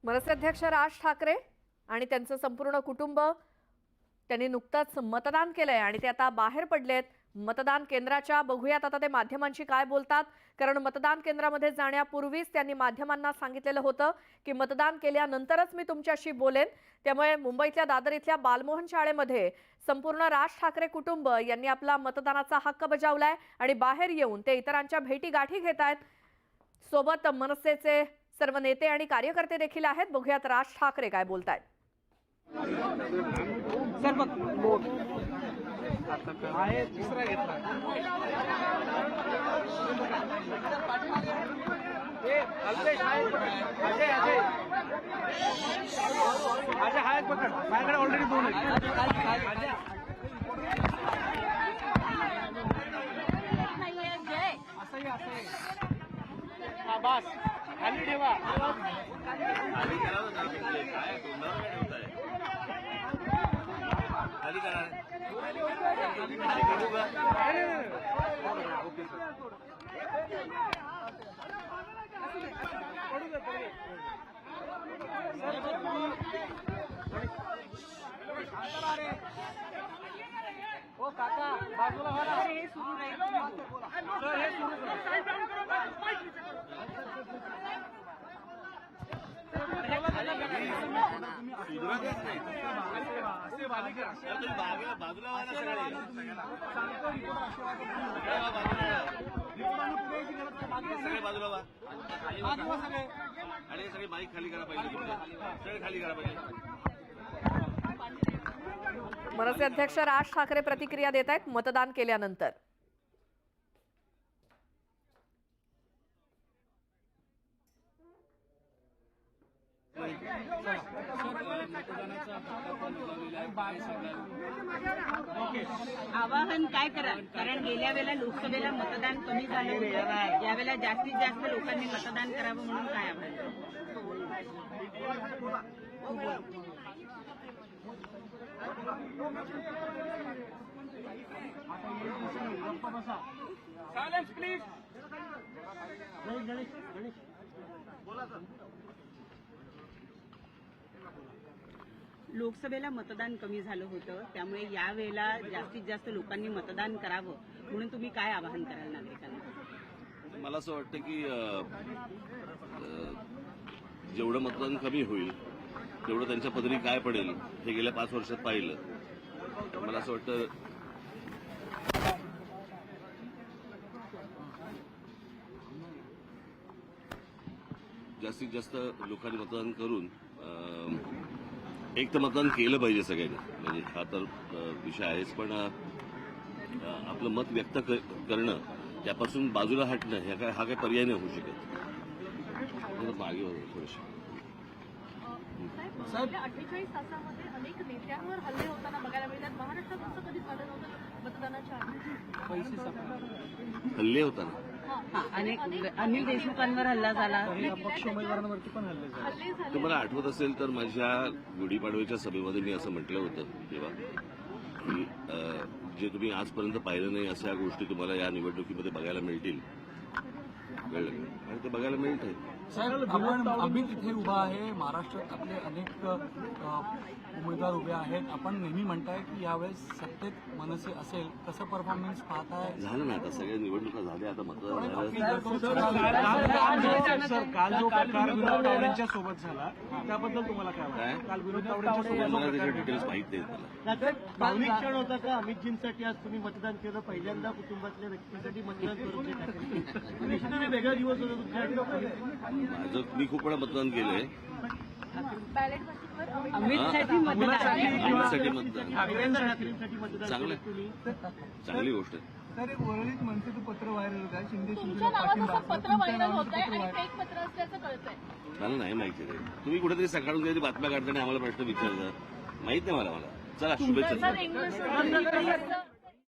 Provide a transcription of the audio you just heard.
मनसे अध्यक्ष राज ठाकरे आणि त्यांचं संपूर्ण कुटुंब त्यांनी नुकतंच मतदान केलंय आणि ते आता बाहेर पडलेत मतदान केंद्राच्या। बघूयात आता ते माध्यमांशी काय बोलतात, कारण मतदान केंद्रामध्ये जाण्यापूर्वीच त्यांनी माध्यमांना सांगितलेलं होतं की मतदान केल्यानंतरच मी तुमच्याशी बोलेन। त्यामुळे मुंबईतल्या दादर इथल्या बालमोहन शाळेमध्ये संपूर्ण राज ठाकरे कुटुंब यांनी आपला मतदानाचा हक्क बजावलाय आणि बाहेर येऊन ते इतरांच्या भेटी गाठी घेत आहेत। सोबत मनसेचे सर्व नेते आणि कार्यकर्ते देखील आहेत। बघूयात राज ठाकरे काय बोलतायत। आहे तिसरा घेतला अल्पेश अजय अजय अजय हा एक पकड माझ्याकडे ऑलरेडी दोन आहेत। असंही असं हा बस खाली ठेवा खाली करा ओ काका बाजूला व्हा ना। हे सुरू राहील सर, हे सगळे बाजूला व्हा आणि सगळे बाईक खाली करा पाहिजे, सगळे खाली करा पाहिजे। मनसे अध्यक्ष राज ठाकरे प्रतिक्रिया देत आहेत मतदान केल्यानंतर। आवाहन काय कराल, कारण गेल्या वेळेला लोकसभेला मतदान कमी झालं होतं, यावेळेला जास्तीत जास्त लोकांनी मतदान करावं म्हणून काय आवाहन? Silence please. गणेश बोला सर। लोकसभेला मतदान कमी झालं होतं, त्यामुळे यावेळेला जास्तीत जास्त लोकांनी मतदान करावं म्हणून तुम्ही काय आवाहन कराल नागरिकांना? मला असं वाटतं की जेवढं मतदान कमी होईल तेवढं त्यांच्या पदरी काय पडेल हे गेल्या 5 वर्षात पाहिलं। मला असं वाटतं जास्तीत जास्त लोकांनी मतदान करून एक तर मतदान केलं पाहिजे सगळ्यांनी, म्हणजे हा तर विषय आहेच, पण आपलं मत व्यक्त करणं त्यापासून बाजूला हटणं हा काही पर्याय नाही होऊ शकत। मागे थोडंसं साहेब 48 तासामध्ये अनेक नेत्यांवर हल्ले होताना बघायला मिळतात। महाराष्ट्रात असं कधी झालं नव्हतं मतदानाच्या आधी। हल्ले होताना अनेक अनिल देशमुखांवर हल्ला झाला, अपक्ष उमेदवारांवरती पण हल्ले झाले। तुम्हाला आठवत असेल तर माझ्या गुढीपाडव्याच्या सभेमध्ये मी असं म्हटलं होतं तेव्हा की जे तुम्ही आजपर्यंत पाहिलं नाही अशा गोष्टी तुम्हाला या निवडणुकीमध्ये बघायला मिळतील, कळलं? आणि ते बघायला मिळत आहे। साहेब, आपण अमित इथे उभा आहे, महाराष्ट्रात आपले अनेक उमेदवार उभे आहेत, आपण नेहमी म्हणताय की यावेळेस सत्तेत मनसे असेल, कसं परफॉर्मन्स पाहताय? झालं ना, आता सगळ्या निवडणुका झाल्या, आता मतदान झालं। सर, काल जो प्रकार विनोद तावडेंच्या सोबत झाला त्याबद्दल तुम्हाला काय वाटतं? काल विनोद तावडेंच्या सोबत मला त्याच्या डिटेल्स माहित नाहीत मला। भावनिक क्षण होता का अमितजींसाठी? आज तुम्ही मतदान केलं, पहिल्यांदा कुटुंबातल्या व्यक्तींसाठी मतदान करून निश्चितपणे वेगळा दिवस होता तुमच्यासाठी। माझं मी खूप वेळा मतदान केलंय। अमितसाठी मतदान, आमच्यासाठी मतदान ठाकरेंसाठी मतदान चांगलं, चांगली गोष्ट आहे। तर वरळीत मनसेचं पत्र व्हायरल होत आहे, शिंदे तुमच्या नावाचं पत्र व्हायरल होत आहे आणि फेक पत्र असल्याचं कळतंय। मला नाही माहिती रे, तुम्ही कुठेतरी सकाळून काहीतरी बातम्या काढताना आम्हाला प्रश्न विचारता, माहित नाही मला। चला, शुभेच्छा।